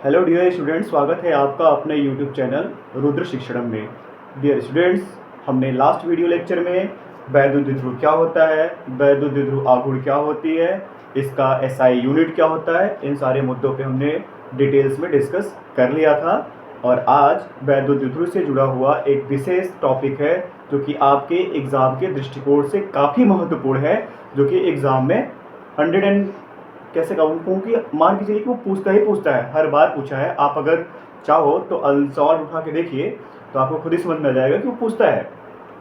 Hello dear students, स्वागत है आपका अपने यूट्यूब चैनल रुद्र शिक्षणम में। डियर स्टूडेंट्स, हमने लास्ट वीडियो लेक्चर में वैद्युत द्विध्रुव क्या होता है, वैद्युत द्विध्रुव आघूर्ण क्या होती है, इसका एसआई यूनिट क्या होता है, इन सारे मुद्दों पे हमने डिटेल्स में डिस्कस कर लिया था। और आज वैद्युत द्विध्रुव से जुड़ा हुआ एक विशेष टॉपिक है जो कि आपके एग्ज़ाम के दृष्टिकोण से काफ़ी महत्वपूर्ण है, जो कि एग्ज़ाम में 100 कैसे कहूँ कि मान के चलिए कि वो पूछता ही पूछता है, हर बार पूछा है। आप अगर चाहो तो सवाल उठा के देखिए तो आपको खुद ही समझ में आ जाएगा कि वो पूछता है।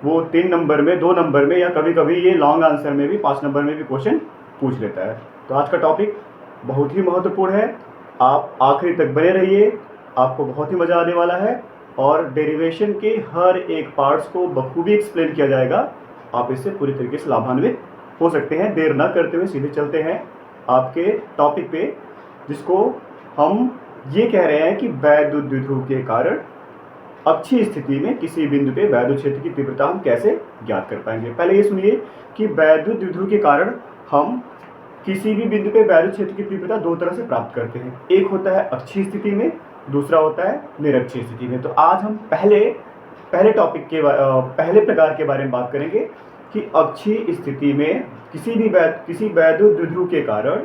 वो 3 नंबर में, 2 नंबर में, या कभी कभी ये लॉन्ग आंसर में भी 5 नंबर में भी क्वेश्चन पूछ लेता है। तो आज का टॉपिक बहुत ही महत्वपूर्ण है, आप आखिरी तक बने रहिए, आपको बहुत ही मज़ा आने वाला है। और डेरिवेशन के हर एक पार्ट्स को बखूबी एक्सप्लेन किया जाएगा, आप इससे पूरी तरीके से लाभान्वित हो सकते हैं। देर न करते हुए सीधे चलते हैं आपके टॉपिक पे, जिसको हम ये कह रहे हैं कि वैद्युत द्विध्रुव के कारण अच्छी स्थिति में किसी बिंदु पे वैद्युत क्षेत्र की तीव्रता हम कैसे ज्ञात कर पाएंगे। पहले ये सुनिए कि वैद्युत द्विध्रुव के कारण हम किसी भी बिंदु पे वैद्युत क्षेत्र की तीव्रता दो तरह से प्राप्त करते हैं। एक होता है अच्छी स्थिति में, दूसरा होता है निरक्षीय स्थिति में। तो आज हम पहले टॉपिक के पहले प्रकार के बारे में बात करेंगे कि अच्छी स्थिति में किसी वैद्युत द्विध्रुव के कारण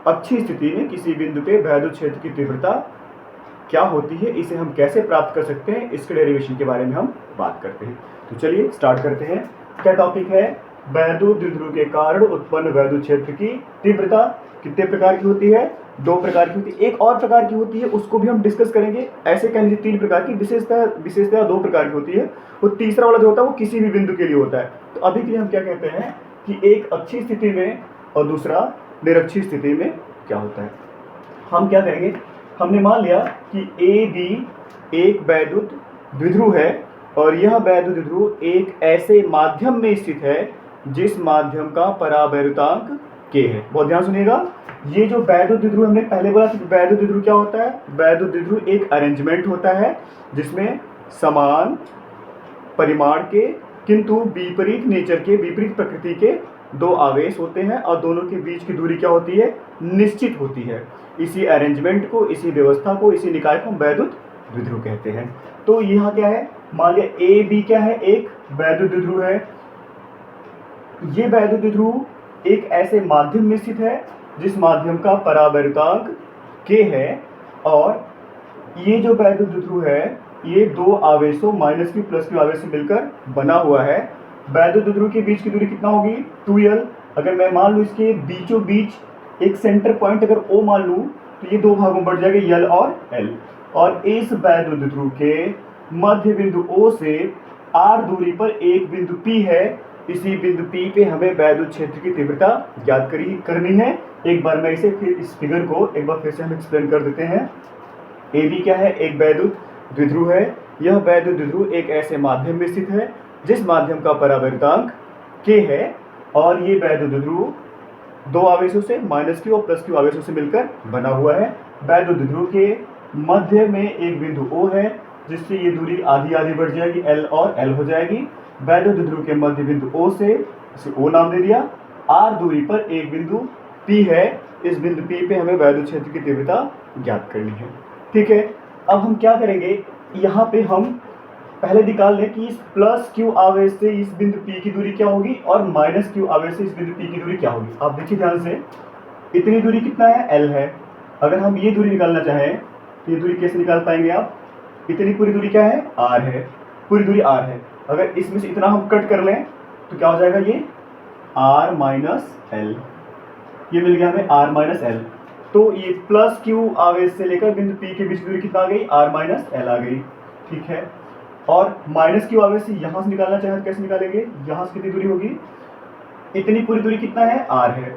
अच्छी स्थिति में किसी बिंदु पे वैद्युत क्षेत्र की तीव्रता क्या होती है, इसे हम कैसे प्राप्त कर सकते हैं, इसके डेरिवेशन के बारे में हम बात करते हैं। तो चलिए स्टार्ट करते हैं। क्या टॉपिक है? वैद्युत द्विध्रुव के कारण उत्पन्न वैद्युत क्षेत्र की तीव्रता कितने प्रकार की होती है? 2 प्रकार की होती है। एक और प्रकार की होती है, उसको भी हम डिस्कस करेंगे। ऐसे कह लीजिए 3 प्रकार की विशेषता 2 प्रकार की होती है। वो तीसरा वाला जो होता है वो किसी भी बिंदु के लिए होता है। तो अभी के लिए हम क्या कहते हैं कि एक अच्छी स्थिति में और दूसरा निरक्षीय स्थिति में क्या होता है। हम क्या करेंगे, हमने मान लिया कि ए बी एक वैद्युत द्विध्रुव है और यह वैद्युत द्विध्रुव एक ऐसे माध्यम में स्थित है जिस माध्यम का परावैद्युतांक k है। बहुत ध्यान सुनिएगा, ये जो वैद्युत द्विध्रुव हमने पहले बोला कि वैद्युत द्विध्रुव क्या होता है। वैद्युत द्विध्रुव एक अरेंजमेंट होता है जिसमें समान परिमाण के किंतु विपरीत नेचर के, विपरीत प्रकृति के 2 आवेश होते हैं और दोनों के बीच की दूरी क्या होती है, निश्चित होती है। इसी अरेंजमेंट को, इसी व्यवस्था को, इसी निकाय को हम वैद्युत द्विध्रुव कहते हैं। तो यहाँ क्या है, मान लिया ए बी क्या है, एक वैद्युत द्विध्रुव है। ये वैद्युत द्विध्रुव एक ऐसे माध्यम में स्थित है जिस माध्यम का परावैद्युतांक k है और ये जो वैद्युत द्विध्रुव है ये 2 आवेशों -q + q आवेश से मिलकर बना हुआ है। वैद्युत द्विध्रुव के बीच की दूरी कितना होगी, 2l। अगर मैं मान लूँ इसके बीचों बीच एक सेंटर पॉइंट अगर O मान लूँ तो ये 2 भागों में बढ़ जाएगा, l और l। और इस वैद्युत द्विध्रुव के मध्य बिंदु O से r दूरी पर एक बिंदु P है। इसी बिंदु P पे हमें वैद्युत क्षेत्र की तीव्रता ज्ञात करनी है। एक बार मैं इसे फिर इस फिगर को एक बार फिर से हम एक्सप्लेन कर देते हैं। ए बी क्या है, एक वैद्युत द्विध्रुव है। यह वैद्युत द्विध्रुव एक ऐसे माध्यम में स्थित है जिस माध्यम का परावैद्युतांक k है और ये वैद्युत द्विध्रुव 2 आवेशों से -q और +q आवेशों से मिलकर बना हुआ है। वैद्युत द्विध्रुव के मध्य में एक बिंदु O है जिससे ये दूरी आधी आधी बढ़ जाएगी, l और l हो जाएगी। वैद्युत द्विध्रुव के मध्य बिंदु O से, इसे O नाम दे दिया, r दूरी पर एक बिंदु P है। इस बिंदु P पे हमें वैद्युत क्षेत्र की तीव्रता ज्ञात करनी है। ठीक है, अब हम क्या करेंगे, यहाँ पे हम पहले निकाल लें कि इस +q आवेश से इस बिंदु P की दूरी क्या होगी और -q आवेश से इस बिंदु P की दूरी क्या होगी। आप देखिए ध्यान से, इतनी दूरी कितना है, l है। अगर हम ये दूरी निकालना चाहें तो ये दूरी कैसे निकाल पाएंगे आप, इतनी पूरी दूरी क्या है, r है, पूरी दूरी r है। अगर इसमें से इतना हम कट कर लें तो क्या हो जाएगा, ये r - l, ये मिल गया हमें r - l। तो ये +q आवेश से लेकर बिंदु P के बीच दूरी कितना आ गई, r - l आ गई। ठीक है, और -q आवेश से यहाँ से निकालना चाहे तो कैसे निकालेंगे, यहाँ से कितनी दूरी होगी, इतनी पूरी दूरी कितना है, r है।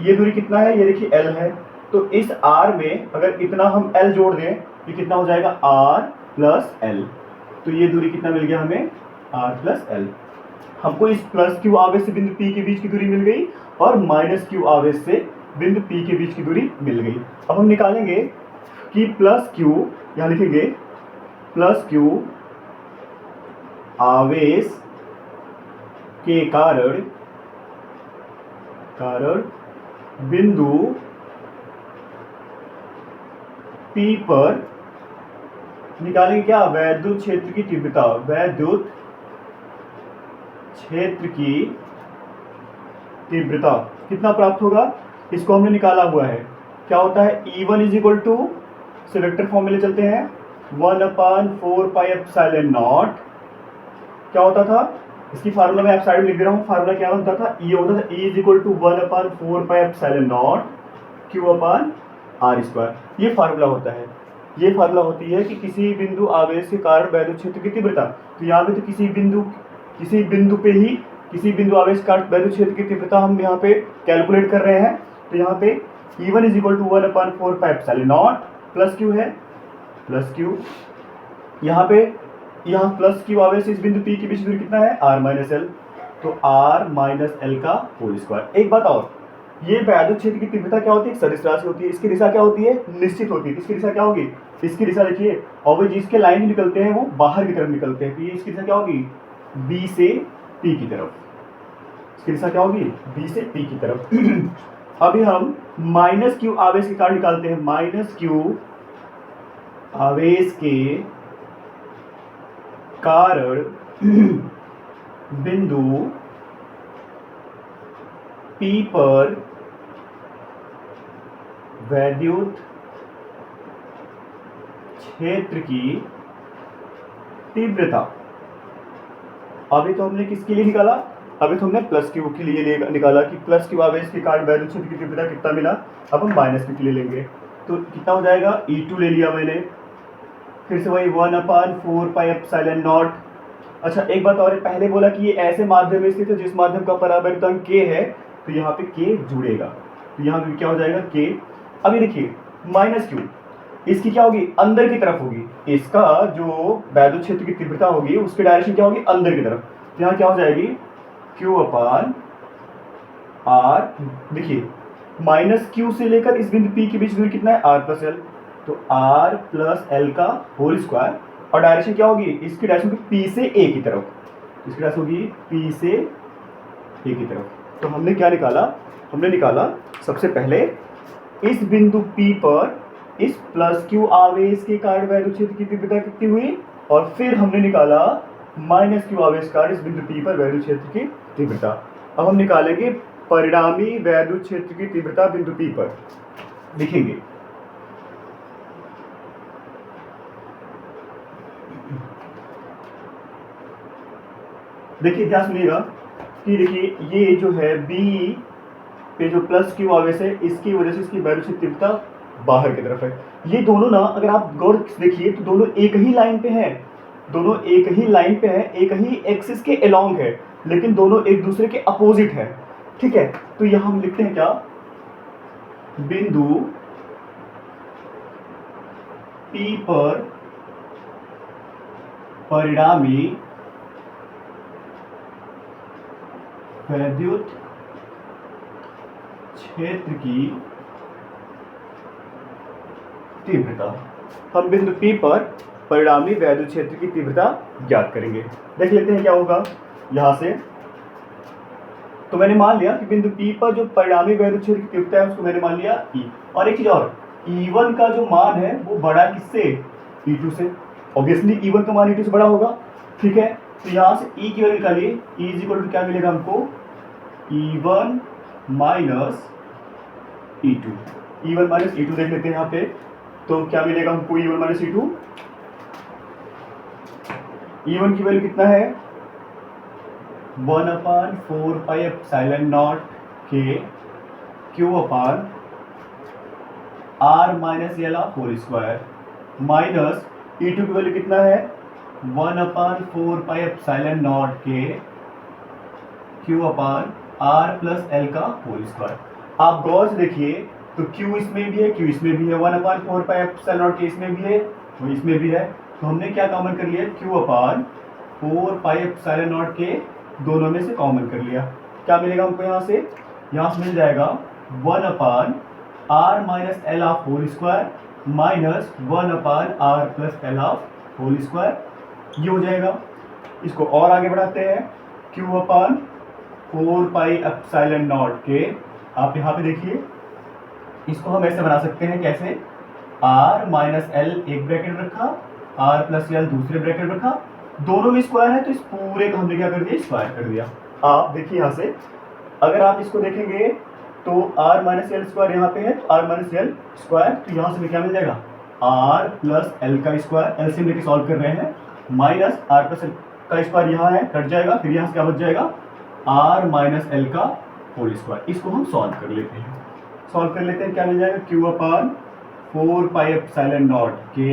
ये दूरी कितना है, ये देखिए l है। तो इस r में अगर इतना हम l जोड़ दें तो कितना हो जाएगा, r + l। तो ये दूरी कितना मिल गया हमें, r + l। हमको इस +q आवेश से बिंदु P के बीच की दूरी मिल गई और -q आवेश से बिंदु P के बीच की दूरी मिल गई। अब हम निकालेंगे कि +q, यहाँ लिखेंगे +q आवेश के कारण बिंदु P पर निकालेंगे क्या, वैद्युत क्षेत्र की तीव्रता। वैद्युत क्षेत्र की तीव्रता कितना प्राप्त होगा, इसको हमने निकाला हुआ है। क्या होता है, E1 इज इक्वल टू, से वेक्टर फॉर्मूले चलते हैं, 1/4πε0। क्या होता था, इसकी फार्मूला मैं आप साइड में लिख दे रहा हूँ। फार्मूला क्या होता था, ये होता था E is equal to 1/4πε0 Q/r²। ये फार्मूला होता है। ये फार्मूला होती है कि किसी बिंदु आवेश के कारण वैद्युत क्षेत्र की तीव्रता। तो यहाँ पे तो किसी बिंदु पे ही, किसी बिंदु आवेश का वैद्युत क्षेत्र की तीव्रता हम यहाँ पे कैलकुलेट कर रहे हैं। तो यहाँ पे E1 is equal to 1/4πε0 plus Q है, प्लस Q। यहाँ प्लस Q आवेश इस बिंदु P के बीच दूरी कितना है, r-l। तो r-l का होल स्क्वायर। एक बात और, ये वैद्युत क्षेत्र की तीव्रता क्या होती है, सदिश राशि होती है। इसकी दिशा क्या होती है, निश्चित होती है। इसकी दिशा क्या होगी, इसकी दिशा देखिए, और वो जिसके लाइन निकलते हैं वो बाहर की तरफ निकलते हैं। तो ये इसकी दिशा क्या होगी, B से P की तरफ। इसकी दिशा क्या होगी, B से P की तरफ। अभी हम माइनस Q आवेश के कारण निकालते हैं। माइनस Q आवेश के कारण बिंदु P पर वैद्युत क्षेत्र की तीव्रता। अभी तो हमने किसके लिए निकाला, अभी तो हमने प्लस Q के लिए निकाला कि प्लस Q आवेश के कारण वैद्युत क्षेत्र की तीव्रता कितना मिला। अब हम माइनस Q के लिए लेंगे, तो कितना हो जाएगा, E2 ले लिया मैंने। फिर से वही 1/4πε0। अच्छा एक बात और है, पहले बोला कि ये ऐसे माध्यम में स्थित है जिस माध्यम का परावर्तन K है, तो यहाँ पे K जुड़ेगा। तो यहाँ पे क्या हो जाएगा, K। अभी देखिए माइनस Q, इसकी क्या होगी, अंदर की तरफ होगी। इसका जो वैद्युत क्षेत्र की तीव्रता होगी उसकी डायरेक्शन क्या होगी, अंदर की तरफ। तो यहाँ क्या हो जाएगी, Q/r। देखिए माइनस Q से लेकर इस बिंदु P के बीच दूरी कितना है, r+l। तो r+l का होल स्क्वायर। और डायरेक्शन क्या होगी, इसकी डायरेक्शन होगी P से A की तरफ। इसकी डायरेक्शन होगी P से A की तरफ। तो हमने क्या निकाला, हमने निकाला सबसे पहले इस बिंदु P पर इस प्लस Q आवेश के कारण वैद्युत क्षेत्र की तीव्रता कितनी हुई, और फिर हमने निकाला माइनस Q आवेश के कारण इस बिंदु P पर वैद्युत क्षेत्र की तीव्रता। अब हम निकालेंगे परिणामी वैद्युत क्षेत्र की तीव्रता बिंदु P पर। लिखेंगे देखिए, ध्यान सुनिएगा कि देखिए ये जो है B पे जो प्लस Q आवेश है, इसकी वजह से इसकी वैद्युत क्षेत्र तीव्रता बाहर की तरफ है। ये दोनों ना, अगर आप गौर से देखिए तो दोनों एक ही लाइन पे हैं। दोनों एक ही लाइन पे हैं, एक ही एक्सिस के अलोंग है, लेकिन दोनों एक दूसरे के अपोजिट है। ठीक है, तो यहां हम लिखते हैं क्या, बिंदु P पर परिणामी वैद्युत क्षेत्र की तीव्रता। हम बिंदु P पर परिणामी वैद्युत क्षेत्र की तीव्रता ज्ञात करेंगे। देख लेते हैं क्या होगा यहां से। तो मैंने मान लिया कि बिंदु P पर जो परिणामी वैद्युत क्षेत्र की तीव्रता है उसको मैंने मान लिया E। और एक चीज और, E1 का जो मान है वो बड़ा किससे, E2 से। ऑब्वियसली E1 का मान E2 से बड़ा होगा। ठीक है, तो यहाँ से E की वैल्यू निकालिए। E इज इक्वल टू क्या मिलेगा हमको, E1 minus E2। E1 minus E2 देख लेते हैं यहाँ पे, तो क्या मिलेगा हमको, E1 माइनस E2। E1 की वैल्यू कितना है, 1/4πε0 के Q/r-l whole square, minus E2 की वैल्यू कितना है, 1/4πε0 के Q/r+l का होल स्क्वायर। आप गौर से देखिए तो Q इसमें भी है, Q इसमें भी है, 1/4πε0 के इसमें भी है, वो इसमें भी है। तो हमने क्या कॉमन कर लिया, Q/4πε0 के दोनों में से कॉमन कर लिया। क्या मिलेगा हमको यहाँ से मिल जाएगा 1/r-l whole square minus 1/r+l whole square. ये हो जाएगा। इसको और आगे बढ़ाते हैं, Q/4πε0 के, आप यहाँ पे देखिए इसको हम ऐसे बना सकते हैं, कैसे आर माइनस एल एक ब्रैकेट रखा, आर प्लस एल दूसरे ब्रैकेट रखा, दोनों में स्क्वायर है तो इस पूरे का हमने क्या कर दिया, स्क्वायर कर दिया। आप देखिए यहाँ से अगर आप इसको देखेंगे तो आर माइनस एल स्क्वायर यहाँ पे है, तो आर माइनस एल स्क्वायर, तो यहाँ से क्या मिल जाएगा, आर प्लस एल का स्क्वायर, एलसीएम लेके सॉल्व कर रहे हैं, माइनस आर प्लस एल का स्क्वायर यहाँ है, कट जाएगा, फिर यहाँ से क्या बच जाएगा, आर माइनस एल का होल स्क्वायर। इसको हम सॉल्व कर लेते हैं, सॉल्व कर लेते हैं, क्या मिल जाएगा, Q upon 4 pi epsilon naught के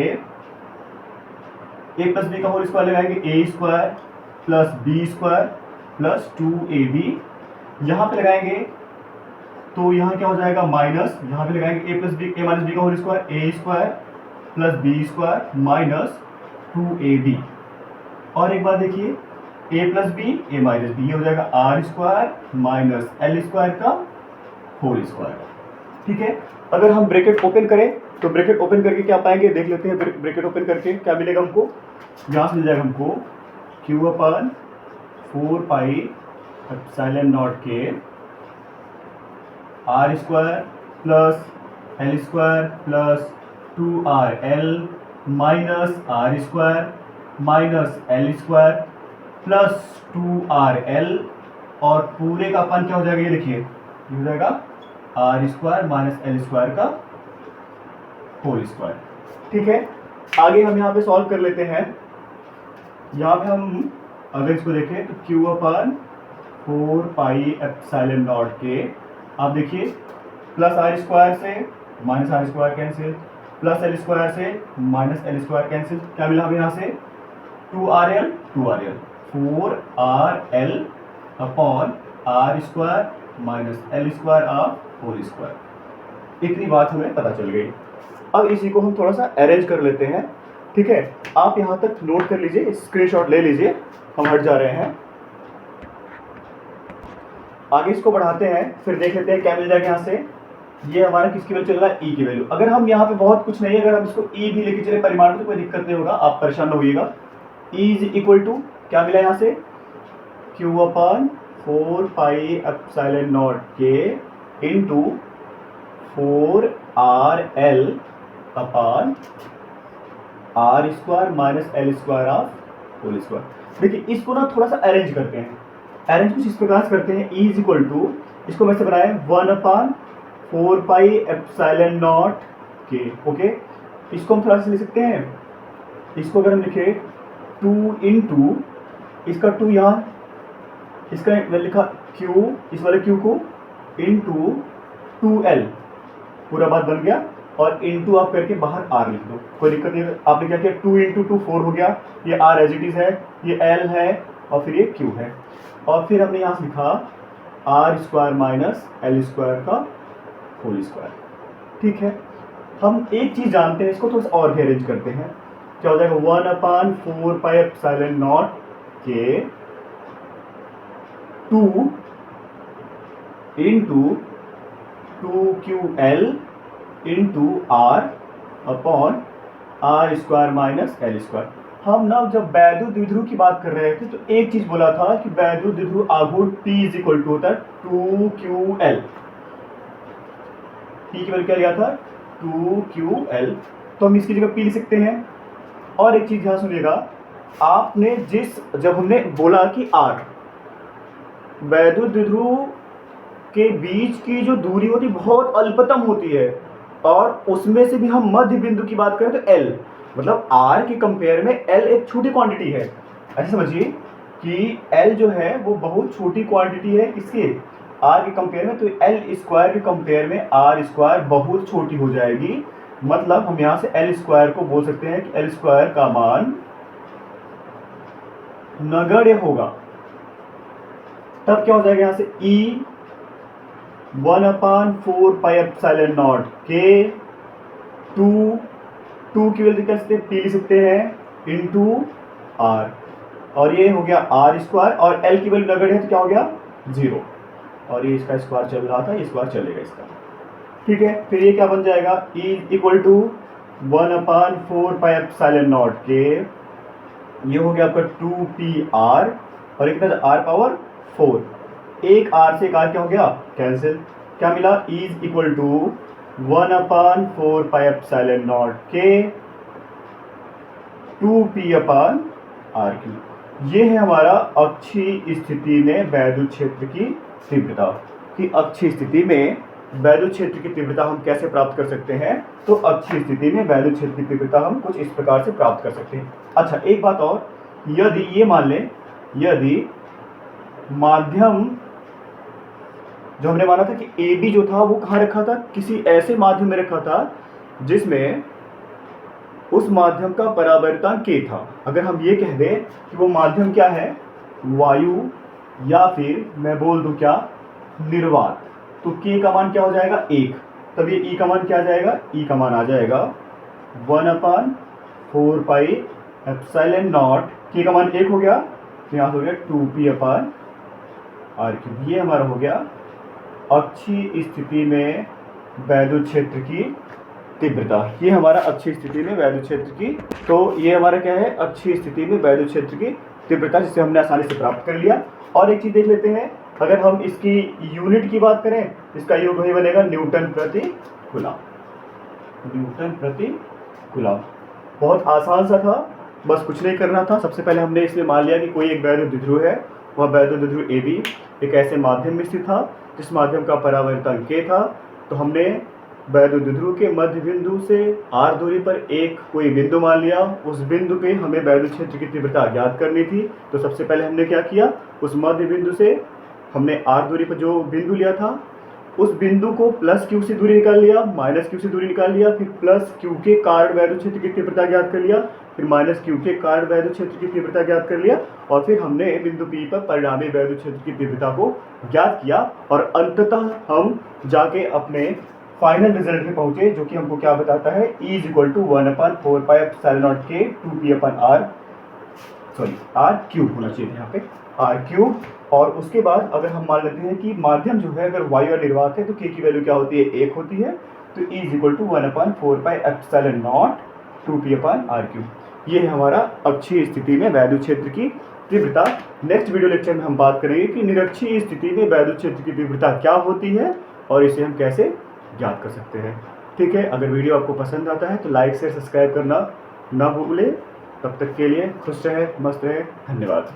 ए प्लस बी का होल स्क्वायर लगाएंगे, A square plus B square plus 2ab, यहाँ पे लगाएंगे तो यहाँ क्या हो जाएगा, माइनस, यहाँ पे लगाएंगे A plus B, A minus B का whole square, A square plus B square minus 2ab। और एक बार देखिए, A plus B A minus B, ये हो जाएगा are square minus L square का होल स्क्वायर। ठीक है, अगर हम ब्रैकेट ओपन करें तो ब्रैकेट ओपन करके क्या पाएंगे, देख लेते हैं। ब्रैकेट ओपन करके क्या मिलेगा हमको, यहाँ से मिल जाएगा हमको Q upon 4 pi epsilon naught के R square plus L square plus 2rl minus are square minus L square plus 2rl, और पूरे का अपन क्या हो जाएगा, ये देखिए, ये हो जाएगा are square minus L square का होल स्क्वायर। ठीक है, आगे हम यहाँ पे सॉल्व कर लेते हैं। यहाँ पे हम अगर इसको देखें तो q upon 4 pi epsilon naught k, आप देखिए प्लस आर स्क्वायर से minus are square cancel, plus L square से माइनस एल स्क्वायर कैंसिल, क्या मिला हमें यहाँ से 2rl 4rl upon are square minus L square of whole square. इतनी बात हमें पता चल गई। अब इसी को हम थोड़ा सा अरेंज कर लेते हैं। ठीक है, आप यहाँ तक नोट कर लीजिए, स्क्रीनशॉट ले लीजिए, हम हट जा रहे हैं। आगे इसको बढ़ाते हैं, फिर देख लेते हैं क्या मिल जाएगा यहाँ से। ये हमारा किसकी वैल्यू चल रहा है, ई की वैल्यू। अगर हम यहाँ पे बहुत कुछ नहीं है, अगर हम इसको ई भी लेके चले परिमाण में तो कोई दिक्कत नहीं होगा, आप परेशान न होइएगा। ई इज इक्वल टू क्या मिला यहाँ से, Q upon 4 pi epsilon naught के into 4rl upon are square minus L square of whole square. देखिए इसको ना थोड़ा सा अरेंज करते हैं, अरेंज कुछ इस प्रकार से करते हैं, ई इज इक्वल टू, इसको वैसे बनाए 1 अपान 4 पाई एप्सिलॉन नॉट के। ओके, इसको हम थोड़ा सा ले सकते हैं, इसको अगर हम लिखे 2 इंटू इसका 2 यहाँ, इसका लिखा क्यू, इस वाले क्यू को इंटू 2l, पूरा बात बन गया, और इंटू आप करके बाहर r लिख दो, कोई दिक्कत नहीं। आपने क्या किया, 2 इंटू 2 4 हो गया, ये r एज इट इज है, ये l है, और फिर ये q है, और फिर हमने यहाँ से लिखा r square minus L square का होल स्क्वायर। ठीक है, हम एक चीज़ जानते हैं, इसको थोड़ा सा और भी अरेंज करते हैं। क्या हो जाएगा, 1 upon 4 pi epsilon naught k 2 into 2ql into r upon are square minus L square. हम ना जब वैद्युत द्विध्रुव की बात कर रहे थे तो एक चीज बोला था कि वैद्युत द्विध्रुव आघूर्ण P इज इक्वल टू होता है 2ql। P की वैल्यू क्या लिया था, 2ql, तो हम इसकी जगह P लिख सकते हैं। और एक चीज ध्यान सुनिएगा, आपने जब हमने बोला कि r वैद्युत द्विध्रुव के बीच की जो दूरी होती है बहुत अल्पतम होती है, और उसमें से भी हम मध्य बिंदु की बात करें तो L, मतलब R के कंपेयर में L एक छोटी क्वांटिटी है। ऐसे समझिए कि L जो है वो बहुत छोटी क्वांटिटी है किसके, R के कंपेयर में, तो L स्क्वायर के कंपेयर में R स्क्वायर बहुत छोटी हो जाएगी। मतलब हम यहाँ से L स्क्वायर को बोल सकते हैं कि L स्क्वायर का मान नगण्य होगा। तब क्या हो जाएगा यहाँ से, E 1 upon 4 pi epsilon naught k 2 की वैल्यू लिख सकते हैं, P लिख सकते हैं इंटू R, और ये हो गया R स्क्वायर, और L की वैल्यू नगण्य है तो क्या हो गया 0, और ये इसका स्क्वायर चल रहा था, ये स्क्वायर चलेगा इसका। ठीक है, फिर ये क्या बन जाएगा, E equal to 1 upon 4 pi epsilon naught k, ये हो गया आपका 2PR, और एक R पावर 4, एक R से एक R क्या हो गया कैंसिल, क्या मिला, E equal to 1/4πε0 K 2P/r3। ये है हमारा अक्षीय स्थिति में वैद्युत क्षेत्र की तीव्रता। कि अक्षीय स्थिति में वैद्युत क्षेत्र की तीव्रता हम कैसे प्राप्त कर सकते हैं? तो अक्षीय स्थिति में वैद्युत क्षेत्र की तीव्रता हम कुछ इस प्रकार से प्राप्त कर सकते हैं। अच्छा, एक बात और, यदि ये मान लें, यदि माध्यम जो हमने माना था कि AB जो था वो कहाँ रखा था? किसी ऐसे माध्यम में रखा था जिसमें उस माध्यम का परावर्तन K था। अगर हम ये कह दें कि वो माध्यम क्या है? वायु, या फिर मैं बोल दूं क्या? निर्वात। तो K का मान क्या हो जाएगा? 1। तब ये E का मान क्या आ जाएगा? E का मान आ जाएगा 1/4πε0। K का मान 1 हो गया, तो यहाँ हो गया 2P/r3। ये हमारा हो गया अक्षीय स्थिति में वैद्युत क्षेत्र की तीव्रता। ये हमारा अक्षीय स्थिति में वैद्युत क्षेत्र की, तो ये हमारा क्या है? अक्षीय स्थिति में वैद्युत क्षेत्र की तीव्रता, जिसे हमने आसानी से प्राप्त कर लिया। और एक चीज देख लेते हैं, अगर हम इसकी यूनिट की बात करें, इसका योग वही बनेगा न्यूटन प्रति कूलम। न्यूटन प्रति कूलम। बहुत आसान सा था, बस कुछ नहीं करना था। सबसे पहले हमने इसमें मान लिया कि कोई एक वैद्युत द्विध्रुव है, वह वैद्युत द्विध्रुव AB एक ऐसे माध्यम में स्थित था जिस माध्यम का परावर्तन K था। तो हमने वैद्युत द्विध्रुव के मध्य बिंदु से r दूरी पर एक कोई बिंदु मान लिया। उस बिंदु पे हमें वैद्युत क्षेत्र की तीव्रता ज्ञात करनी थी। तो सबसे पहले हमने क्या किया? उस मध्य बिंदु से हमने r दूरी पर जो बिंदु लिया था, उस बिंदु को +q से दूरी निकाल लिया, -q से दूरी निकाल लिया, फिर +q के कारण वैद्युत क्षेत्र की तीव्रता ज्ञात कर लिया, फिर -q के कारण वैद्युत क्षेत्र की तीव्रता ज्ञात कर लिया, और फिर हमने बिंदु P पर परिणामी वैद्युत क्षेत्र की तीव्रता को ज्ञात किया। और अंततः हम जाके अपने फाइनल रिजल्ट में पहुंचे, जो कि हमको क्या बताता है? E = 1/4πε0 K 2P/r3 होना चाहिए यहाँ पे, r3। और उसके बाद अगर हम मान लेते हैं कि माध्यम जो है अगर वायु या निर्वात है, तो K की वैल्यू क्या होती है? 1 होती है। तो E = 1/4πε0 2P/r3। ये है हमारा अक्षीय स्थिति में वैद्युत क्षेत्र की तीव्रता। नेक्स्ट वीडियो लेक्चर में हम बात करेंगे कि निरक्षीय स्थिति में वैद्युत क्षेत्र की तीव्रता क्या होती है और इसे हम कैसे ज्ञात कर सकते हैं। ठीक है, अगर वीडियो आपको पसंद आता है तो लाइक शेयर सब्सक्राइब करना ना भूलें। तब तक के लिए खुश रहे, मस्त रहे, धन्यवाद।